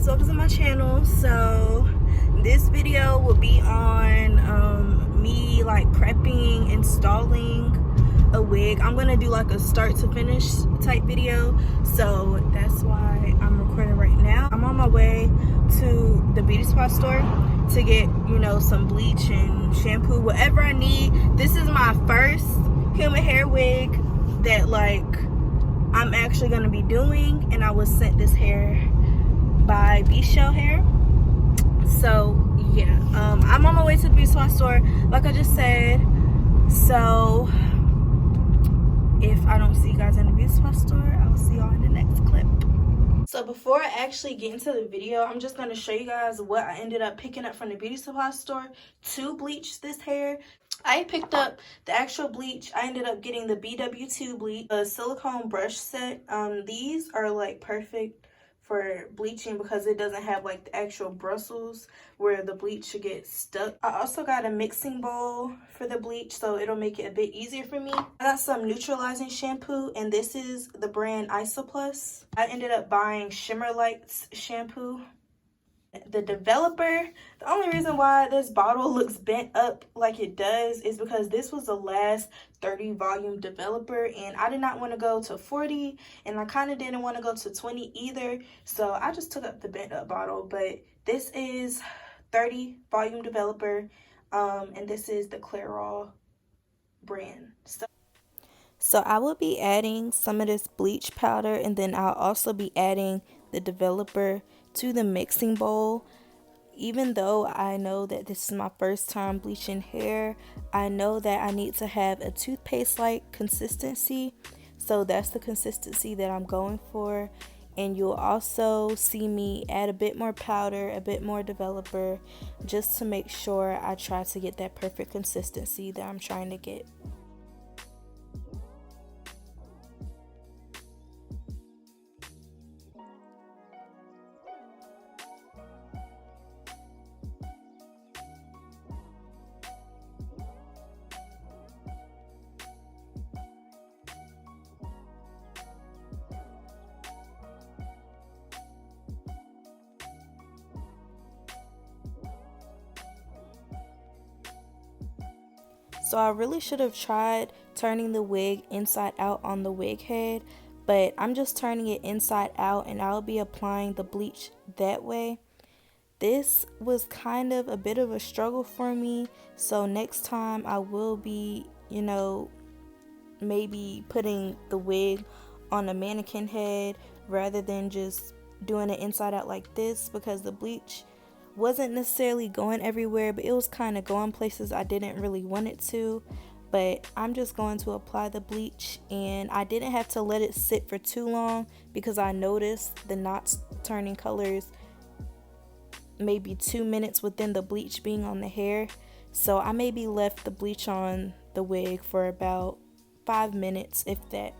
guys, welcome to my channel. So this video will be on me like prepping, installing a wig. I'm gonna do like a start to finish type video, so that's why I'm recording right now. I'm on my way to the beauty supply store to get, you know, some bleach and shampoo, whatever I need. This is my first human hair wig that like I'm actually gonna be doing, and I was sent this hair by VShowHair. So yeah, I'm on my way to the beauty supply store like I just said. So if I don't see you guys in the beauty supply store, I will see y'all in the next clip. So before I actually get into the video, I'm just going to show you guys what I ended up picking up from the beauty supply store to bleach this hair. I picked up the actual bleach. I ended up getting the BW2 bleach, a silicone brush set. These are like perfect for bleaching because it doesn't have like the actual bristles where the bleach should get stuck. I also got a mixing bowl for the bleach, so it'll make it a bit easier for me. I got some neutralizing shampoo, and this is the brand Isoplus. I ended up buying Shimmer Lights shampoo. The developer, the only reason why this bottle looks bent up like it does is because this was the last 30 volume developer, and I did not want to go to 40, and I kind of didn't want to go to 20 either, so I just took up the bent up bottle. But this is 30 volume developer, and this is the Clairol brand. So I will be adding some of this bleach powder, and then I'll also be adding the developer to the mixing bowl. Even though I know that this is my first time bleaching hair, I know that I need to have a toothpaste like consistency, so that's the consistency that I'm going for. And you'll also see me add a bit more powder, a bit more developer, just to make sure I try to get that perfect consistency that I'm trying to get. So I really should have tried turning the wig inside out on the wig head, but I'm just turning it inside out, and I'll be applying the bleach that way. This was kind of a bit of a struggle for me, so next time I will be, you know, maybe putting the wig on a mannequin head rather than just doing it inside out like this, because the bleach wasn't necessarily going everywhere, but it was kind of going places I didn't really want it to. But I'm just going to apply the bleach, and I didn't have to let it sit for too long because I noticed the knots turning colors maybe 2 minutes within the bleach being on the hair. So I maybe left the bleach on the wig for about 5 minutes, if that.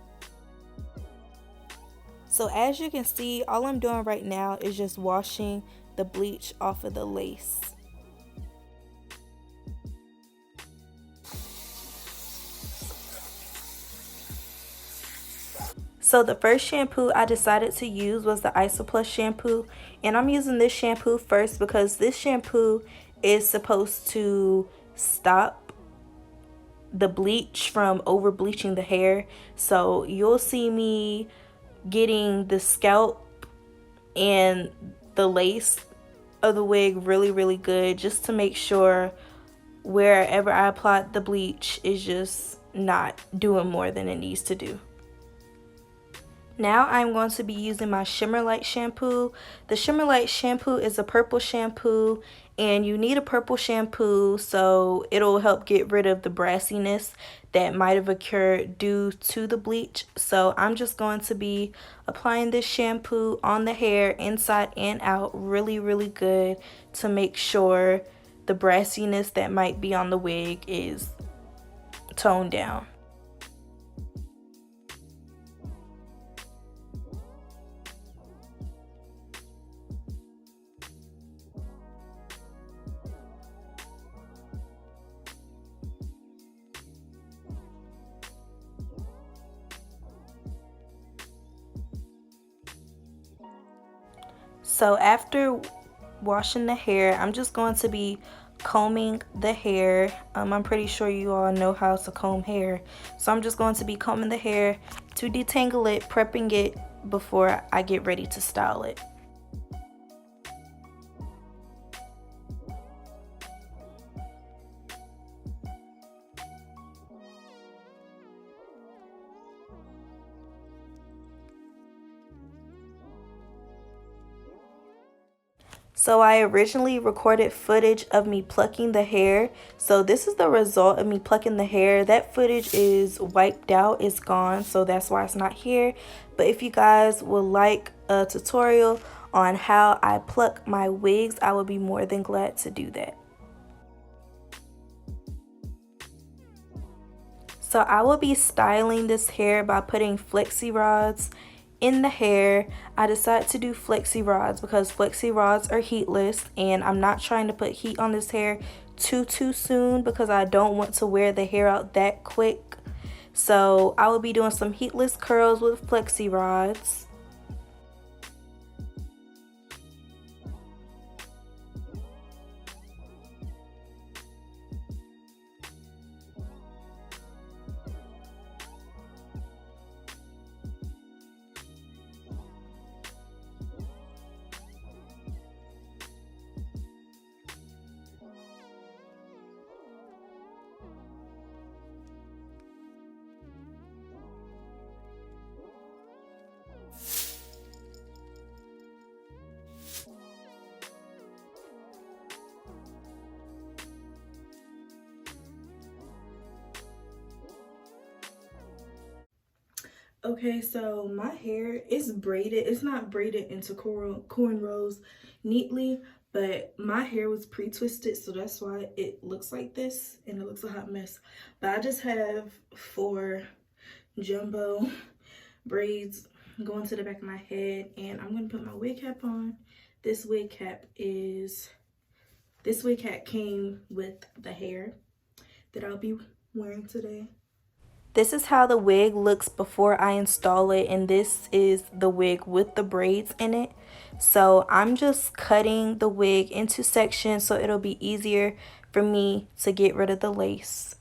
So as you can see, all I'm doing right now is just washing the bleach off of the lace. So the first shampoo I decided to use was the Isoplus shampoo, and I'm using this shampoo first because this shampoo is supposed to stop the bleach from over bleaching the hair. So you'll see me getting the scalp and the lace of the wig really good, just to make sure wherever I applied the bleach is just not doing more than it needs to do. Now I'm going to be using my Shimmer Light shampoo. The Shimmer Light shampoo is a purple shampoo, and you need a purple shampoo so it'll help get rid of the brassiness that might have occurred due to the bleach. So I'm just going to be applying this shampoo on the hair inside and out really good to make sure the brassiness that might be on the wig is toned down. So after washing the hair, I'm just going to be combing the hair. I'm pretty sure you all know how to comb hair. So I'm just going to be combing the hair to detangle it, prepping it before I get ready to style it. So I originally recorded footage of me plucking the hair. So this is the result of me plucking the hair. That footage is wiped out, it's gone, so that's why it's not here. But if you guys would like a tutorial on how I pluck my wigs, I would be more than glad to do that. So I will be styling this hair by putting flexi rods in the hair. I decided to do flexi rods because flexi rods are heatless, and I'm not trying to put heat on this hair too soon because I don't want to wear the hair out that quick. So I will be doing some heatless curls with flexi rods. Okay, so my hair is braided. It's not braided into cornrows neatly, but my hair was pre-twisted, so that's why it looks like this and it looks a hot mess. But I just have 4 jumbo braids going to the back of my head, and I'm gonna put my wig cap on. This wig cap came with the hair that I'll be wearing today. This is how the wig looks before I install it, and this is the wig with the braids in it. So I'm just cutting the wig into sections so it'll be easier for me to get rid of the lace.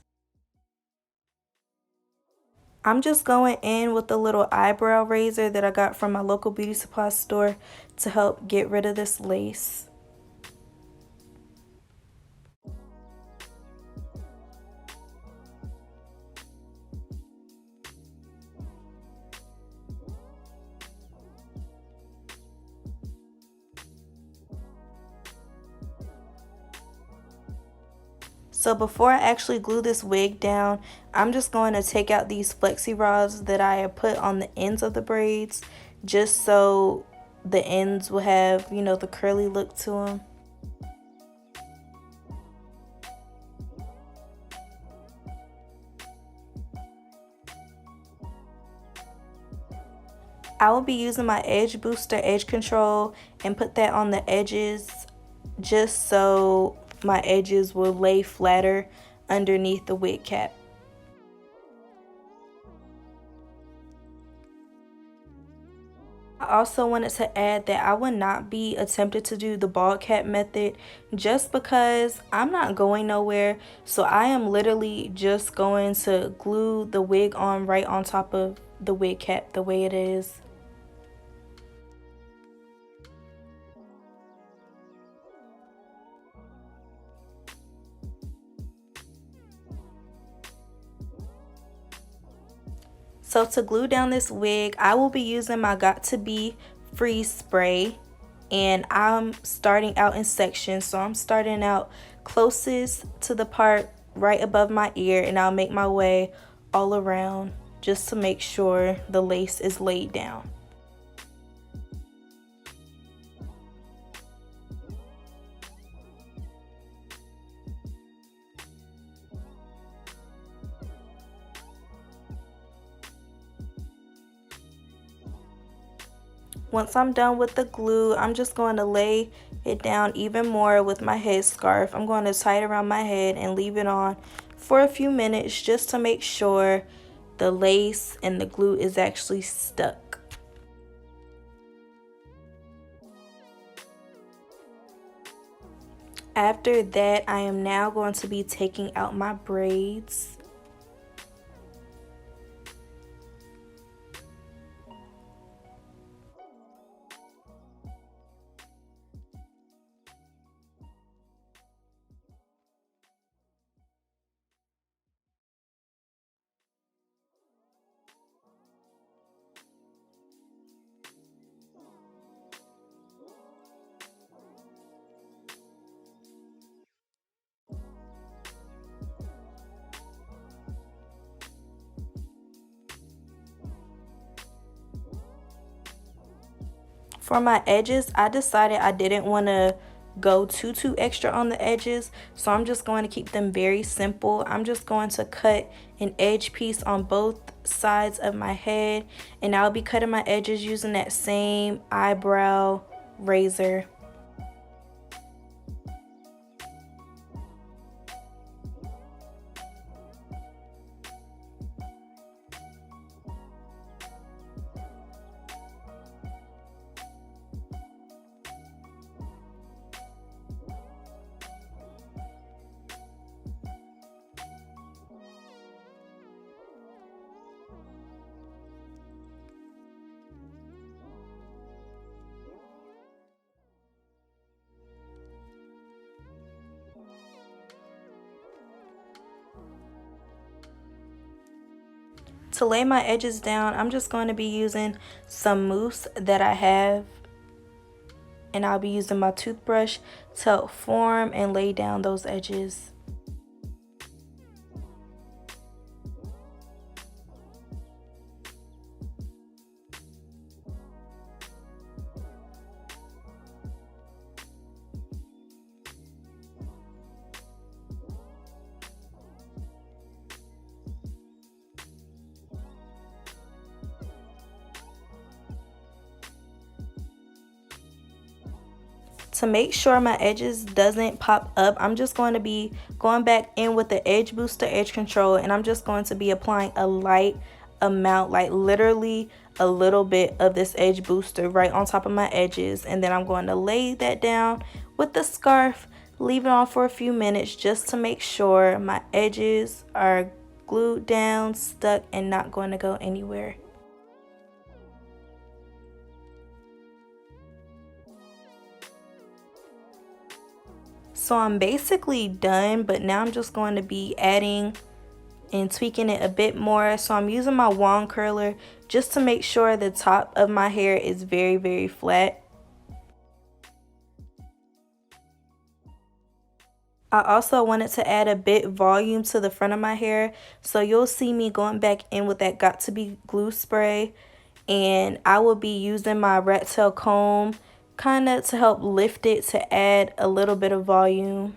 I'm just going in with the little eyebrow razor that I got from my local beauty supply store to help get rid of this lace. So before I actually glue this wig down, I'm just going to take out these flexi rods that I have put on the ends of the braids, just so the ends will have, you know, the curly look to them. I will be using my edge booster edge control and put that on the edges just so my edges will lay flatter underneath the wig cap. I also wanted to add that I would not be attempted to do the bald cap method just because I'm not going nowhere. So I am literally just going to glue the wig on right on top of the wig cap the way it is. So to glue down this wig, I will be using my Got To Be freeze spray, and I'm starting out in sections. So I'm starting out closest to the part right above my ear, and I'll make my way all around just to make sure the lace is laid down. Once I'm done with the glue, I'm just going to lay it down even more with my headscarf. I'm going to tie it around my head and leave it on for a few minutes just to make sure the lace and the glue is actually stuck. After that, I am now going to be taking out my braids. For my edges, I decided I didn't want to go too extra on the edges, so I'm just going to keep them very simple. I'm just going to cut an edge piece on both sides of my head, and I'll be cutting my edges using that same eyebrow razor. To lay my edges down, I'm just going to be using some mousse that I have, and I'll be using my toothbrush to help form and lay down those edges. To make sure my edges doesn't pop up, I'm just going to be going back in with the edge booster, edge control, and I'm just going to be applying a light amount, like literally a little bit of this edge booster right on top of my edges, and then I'm going to lay that down with the scarf, leave it on for a few minutes just to make sure my edges are glued down, stuck, and not going to go anywhere. So I'm basically done, but now I'm just going to be adding and tweaking it a bit more. So I'm using my wand curler just to make sure the top of my hair is very flat. I also wanted to add a bit volume to the front of my hair, so you'll see me going back in with that Got To Be glue spray, and I will be using my rat tail comb kind of to help lift it to add a little bit of volume.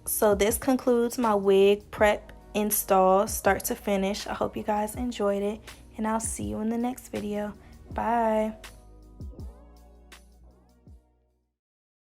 So this concludes my wig prep install start to finish. I hope you guys enjoyed it, and I'll see you in the next video. Bye.